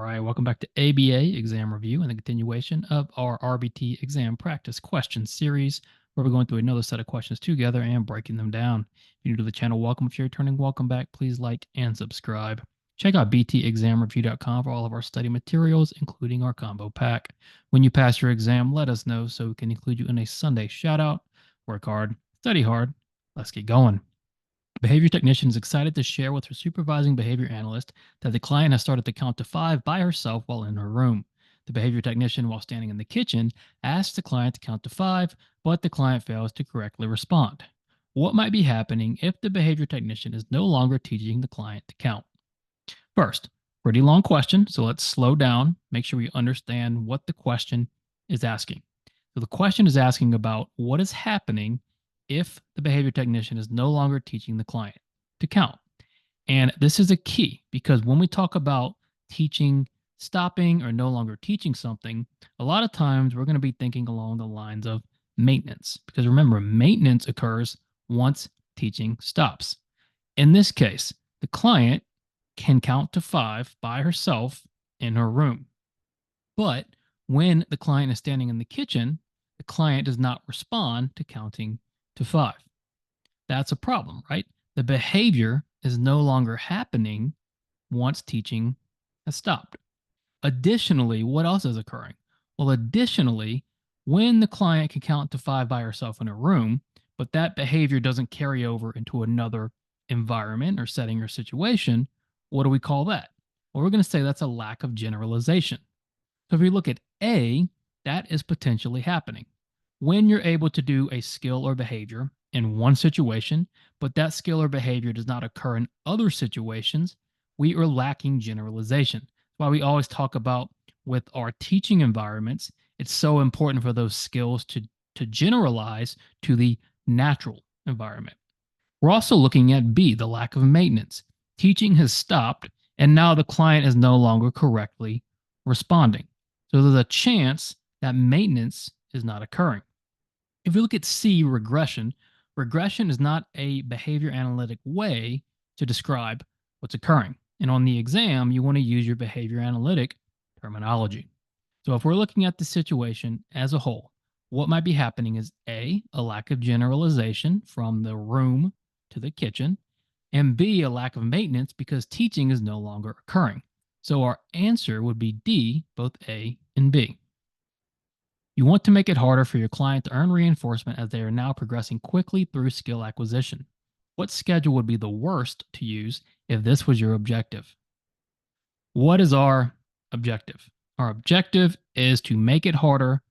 right, welcome back to ABA Exam Review and the continuation of our RBT Exam Practice Question Series, where we're going through another set of questions together and breaking them down. If you're new to the channel, welcome. If you're returning, welcome back. Please like and subscribe. Check out btexamreview.com for all of our study materials, including our combo pack. When you pass your exam, let us know so we can include you in a Sunday shout out. Work hard, study hard. Let's get going. Behavior technician is excited to share with her supervising behavior analyst that the client has started to count to 5 by herself while in her room. The behavior technician, while standing in the kitchen, asks the client to count to 5, but the client fails to correctly respond. What might be happening if the behavior technician is no longer teaching the client to count? First, pretty long question, so let's slow down, make sure we understand what the question is asking. So the question is asking about what is happening if the behavior technician is no longer teaching the client to count. And this is a key because when we talk about teaching, stopping, or no longer teaching something, a lot of times we're going to be thinking along the lines of maintenance. Because remember, maintenance occurs once teaching stops. In this case, the client can count to 5 by herself in her room. But when the client is standing in the kitchen, the client does not respond to counting to 5. That's a problem, right? The behavior is no longer happening once teaching has stopped. Additionally, what else is occurring? Well, additionally, when the client can count to 5 by herself in a room, but that behavior doesn't carry over into another environment or setting or situation, what do we call that? Well, we're going to say that's a lack of generalization. So if we look at A, that is potentially happening. When you're able to do a skill or behavior in one situation, but that skill or behavior does not occur in other situations, we are lacking generalization. That's why we always talk about with our teaching environments, it's so important for those skills to generalize to the natural environment. We're also looking at B, the lack of maintenance. Teaching has stopped, and now the client is no longer correctly responding. So there's a chance that maintenance is not occurring. If we look at C, regression, regression is not a behavior analytic way to describe what's occurring. And on the exam, you want to use your behavior analytic terminology. So if we're looking at the situation as a whole, what might be happening is A, a lack of generalization from the room to the kitchen, and B, a lack of maintenance because teaching is no longer occurring. So our answer would be D, both A and B. You want to make it harder for your client to earn reinforcement as they are now progressing quickly through skill acquisition. What schedule would be the worst to use if this was your objective? What is our objective? Our objective is to make it harder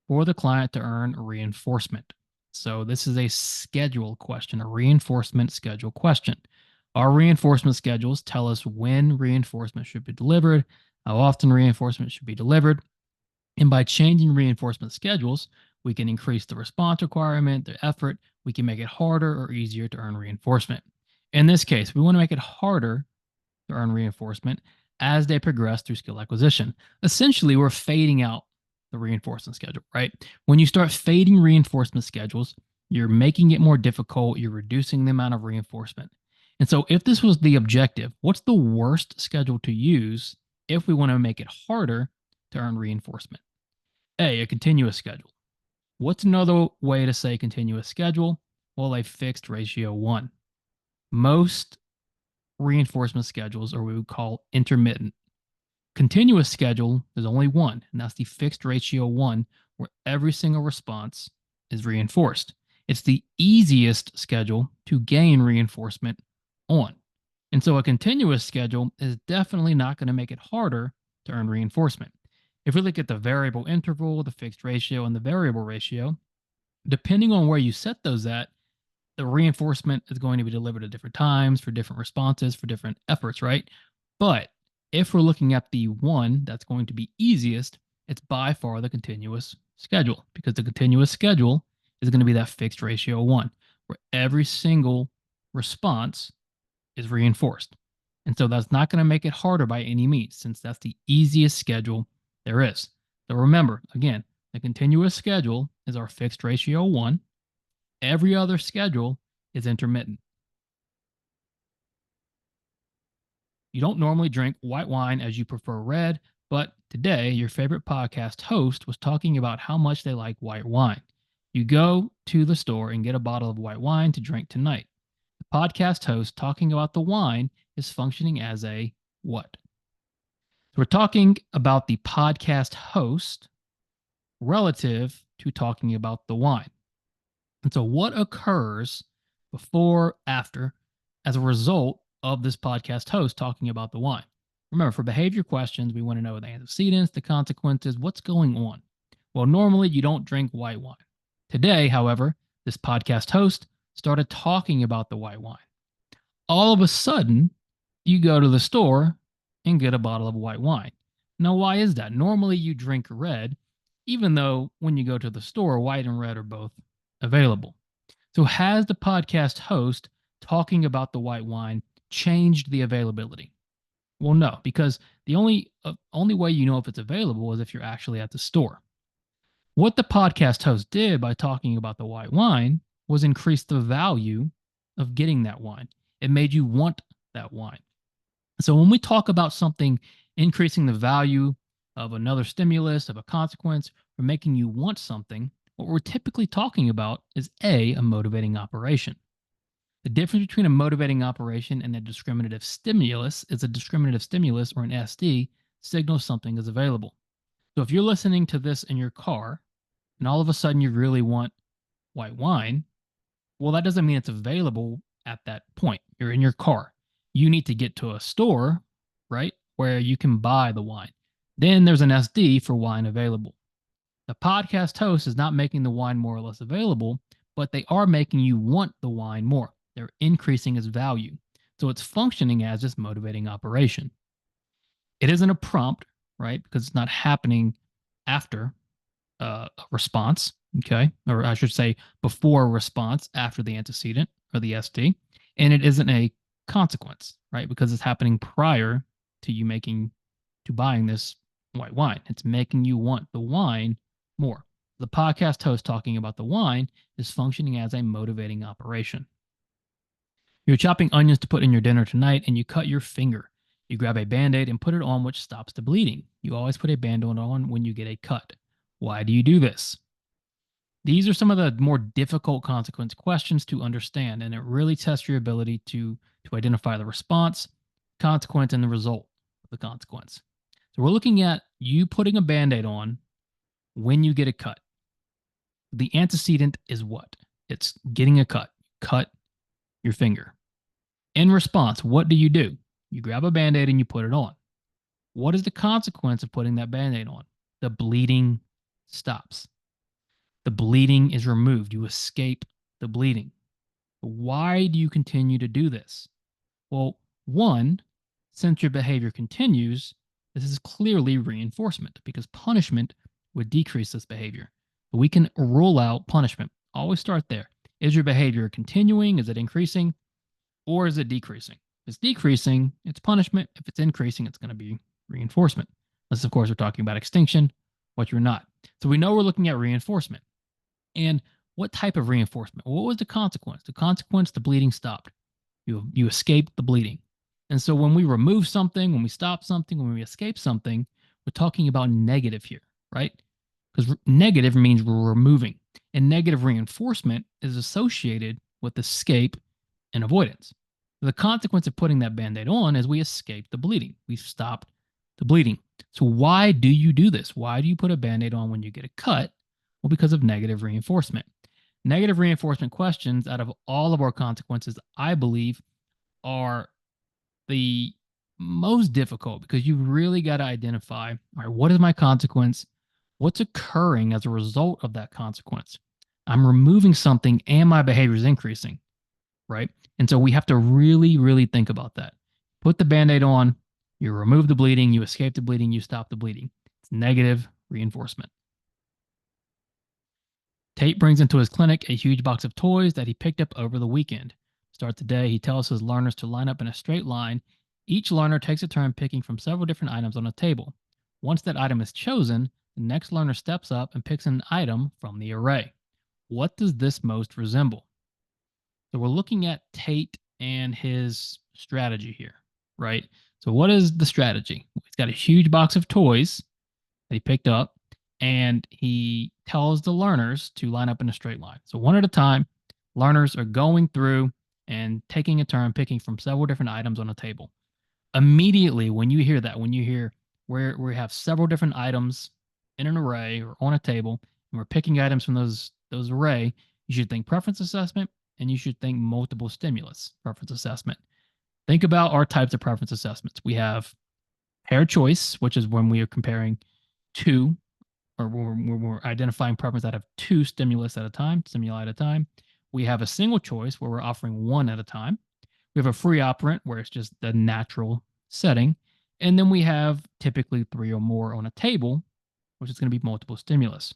for the client to earn reinforcement. So this is a schedule question, a reinforcement schedule question. Our reinforcement schedules tell us when reinforcement should be delivered, how often reinforcement should be delivered. And by changing reinforcement schedules, we can increase the response requirement, the effort. We can make it harder or easier to earn reinforcement. In this case, we want to make it harder to earn reinforcement as they progress through skill acquisition. Essentially, we're fading out the reinforcement schedule, right? When you start fading reinforcement schedules, you're making it more difficult. You're reducing the amount of reinforcement. And so if this was the objective, what's the worst schedule to use if we want to make it harder to earn reinforcement? A continuous schedule. What's another way to say continuous schedule? Well, a fixed ratio 1. Most reinforcement schedules are what we would call intermittent. Continuous schedule is only one, and that's the fixed ratio 1, where every single response is reinforced. It's the easiest schedule to gain reinforcement on. And so a continuous schedule is definitely not going to make it harder to earn reinforcement. If we look at the variable interval, the fixed ratio, and the variable ratio, depending on where you set those at, the reinforcement is going to be delivered at different times for different responses, for different efforts, right? But if we're looking at the one that's going to be easiest, it's by far the continuous schedule, because the continuous schedule is going to be that fixed ratio 1, where every single response is reinforced. And so that's not going to make it harder by any means, since that's the easiest schedule there is. So remember, again, the continuous schedule is our fixed ratio 1. Every other schedule is intermittent. You don't normally drink white wine as you prefer red, but today your favorite podcast host was talking about how much they like white wine. You go to the store and get a bottle of white wine to drink tonight. The podcast host talking about the wine is functioning as a what? So we're talking about the podcast host relative to talking about the wine. And so, what occurs before, after, as a result of this podcast host talking about the wine? Remember, for behavior questions, we want to know the antecedents, the consequences, what's going on. Well, normally you don't drink white wine. Today, however, this podcast host started talking about the white wine. All of a sudden, you go to the store and get a bottle of white wine. Now, why is that? Normally you drink red, even though when you go to the store, white and red are both available. So, has the podcast host talking about the white wine changed the availability? Well, no, because the only way you know if it's available is if you're actually at the store. What the podcast host did by talking about the white wine was increase the value of getting that wine. It made you want that wine. So when we talk about something increasing the value of another stimulus, of a consequence, or making you want something, what we're typically talking about is a motivating operation. The difference between a motivating operation and a discriminative stimulus is a discriminative stimulus, or an SD, signals something is available. So if you're listening to this in your car and all of a sudden you really want white wine, well, that doesn't mean it's available at that point. You're in your car. You need to get to a store, right, where you can buy the wine. Then there's an SD for wine available. The podcast host is not making the wine more or less available, but they are making you want the wine more. They're increasing its value. So it's functioning as this motivating operation. It isn't a prompt, right, because it's not happening after a response, okay, or I should say before a response after the antecedent or the SD, and it isn't a consequence, right, because it's happening prior to you buying this white wine. It's making you want the wine more. The podcast host talking about the wine is functioning as a motivating operation. You're chopping onions to put in your dinner tonight and you cut your finger. You grab a band-aid and put it on, which stops the bleeding. You always put a band-aid on when you get a cut. Why do you do this? These are some of the more difficult consequence questions to understand, and it really tests your ability to identify the response, consequence, and the result of the consequence. So we're looking at you putting a band-aid on when you get a cut. The antecedent is what? It's getting a cut. Cut your finger. In response, what do? You grab a band-aid and you put it on. What is the consequence of putting that band-aid on? The bleeding stops. The bleeding is removed. You escape the bleeding. Why do you continue to do this? Well, one, since your behavior continues, this is clearly reinforcement because punishment would decrease this behavior. But we can rule out punishment. Always start there. Is your behavior continuing? Is it increasing? Or is it decreasing? If it's decreasing, it's punishment. If it's increasing, it's going to be reinforcement. Unless, of course, we're talking about extinction, what you're not. So we know we're looking at reinforcement. And what type of reinforcement? Well, what was the consequence? The consequence, the bleeding stopped. You escaped the bleeding. And so when we remove something, when we stop something, when we escape something, we're talking about negative here, right? Because negative means we're removing. And negative reinforcement is associated with escape and avoidance. The consequence of putting that band-aid on is we escape the bleeding. We've stopped the bleeding. So why do you do this? Why do you put a band-aid on when you get a cut? Well, because of negative reinforcement. Negative reinforcement questions, out of all of our consequences, I believe, are the most difficult because you really got to identify, all right, what is my consequence? What's occurring as a result of that consequence? I'm removing something and my behavior is increasing, right? And so we have to really, really think about that. Put the band-aid on, you remove the bleeding, you escape the bleeding, you stop the bleeding. It's negative reinforcement. Tate brings into his clinic a huge box of toys that he picked up over the weekend. Start the day, he tells his learners to line up in a straight line. Each learner takes a turn picking from several different items on a table. Once that item is chosen, the next learner steps up and picks an item from the array. What does this most resemble? So we're looking at Tate and his strategy here, right? So, what is the strategy? He's got a huge box of toys that he picked up, and he tells the learners to line up in a straight line. So, one at a time, learners are going through and taking a turn picking from several different items on a table. Immediately, when you hear that, when you hear where we have several different items in an array or on a table, and we're picking items from those array, you should think preference assessment and you should think multiple stimulus preference assessment. Think about our types of preference assessments. We have pair choice, which is when we are comparing two, or we're identifying preference that have two stimulus at a time, stimuli at a time. We have a single choice where we're offering one at a time. We have a free operant where it's just the natural setting. And then we have typically three or more on a table, which is going to be multiple stimulus.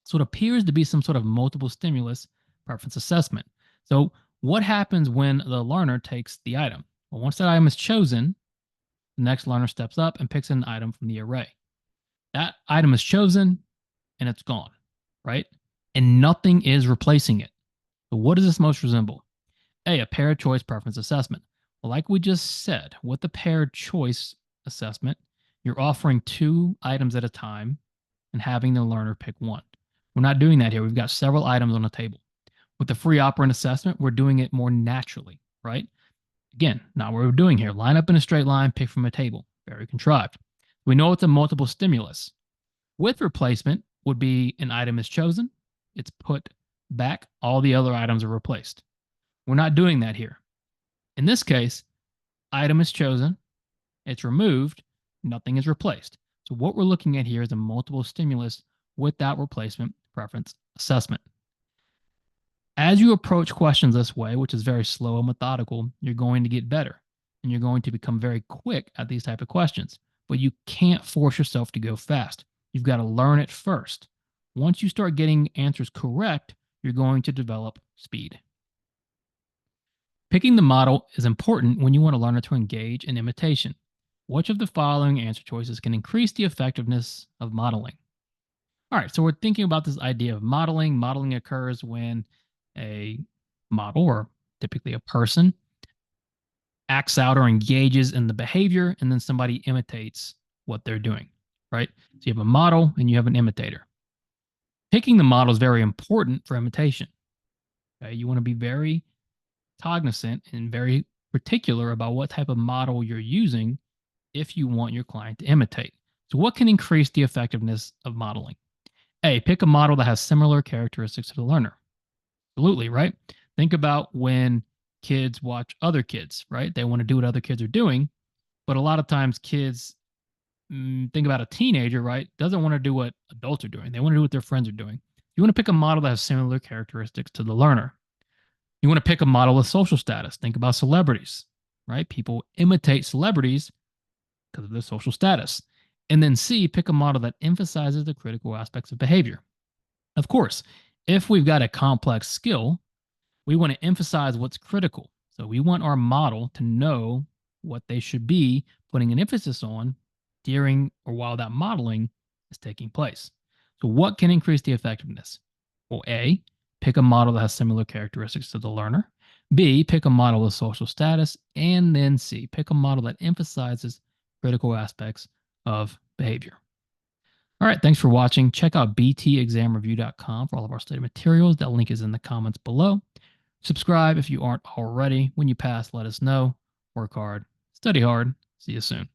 So it appears to be some sort of multiple stimulus preference assessment. So what happens when the learner takes the item? Well, once that item is chosen, the next learner steps up and picks an item from the array. That item is chosen and it's gone, right? And nothing is replacing it. So what does this most resemble? A paired choice preference assessment. Well, like we just said, with the paired choice assessment, you're offering two items at a time and having the learner pick one. We're not doing that here. We've got several items on the table. With the free operant assessment, we're doing it more naturally, right? Again, not what we're doing here. Line up in a straight line, pick from a table. Very contrived. We know it's a multiple stimulus. With replacement would be an item is chosen, it's put back, all the other items are replaced. We're not doing that here. In this case, item is chosen, it's removed, nothing is replaced. So what we're looking at here is a multiple stimulus without replacement preference assessment. As you approach questions this way, which is very slow and methodical, you're going to get better and you're going to become very quick at these type of questions. But you can't force yourself to go fast. You've got to learn it first. Once you start getting answers correct, you're going to develop speed. Picking the model is important when you want a learner to engage in imitation. Which of the following answer choices can increase the effectiveness of modeling? All right, so we're thinking about this idea of modeling. Modeling occurs when a model, or typically a person, acts out or engages in the behavior, and then somebody imitates what they're doing, right? So you have a model and you have an imitator. Picking the model is very important for imitation. Okay? You want to be very cognizant and very particular about what type of model you're using if you want your client to imitate. So what can increase the effectiveness of modeling? A, pick a model that has similar characteristics to the learner. Absolutely, right? Think about when kids watch other kids, right? They want to do what other kids are doing, but a lot of times kids think about a teenager, right? Doesn't want to do what adults are doing. They want to do what their friends are doing. You want to pick a model that has similar characteristics to the learner. You want to pick a model with social status. Think about celebrities, right? People imitate celebrities because of their social status. And then C, pick a model that emphasizes the critical aspects of behavior. Of course, if we've got a complex skill, we want to emphasize what's critical. So we want our model to know what they should be putting an emphasis on during or while that modeling is taking place. So what can increase the effectiveness? Well, A, pick a model that has similar characteristics to the learner. B, pick a model with social status. And then C, pick a model that emphasizes critical aspects of behavior. All right, thanks for watching. Check out btexamreview.com for all of our study materials. That link is in the comments below. Subscribe if you aren't already. When you pass, let us know. Work hard, study hard. See you soon.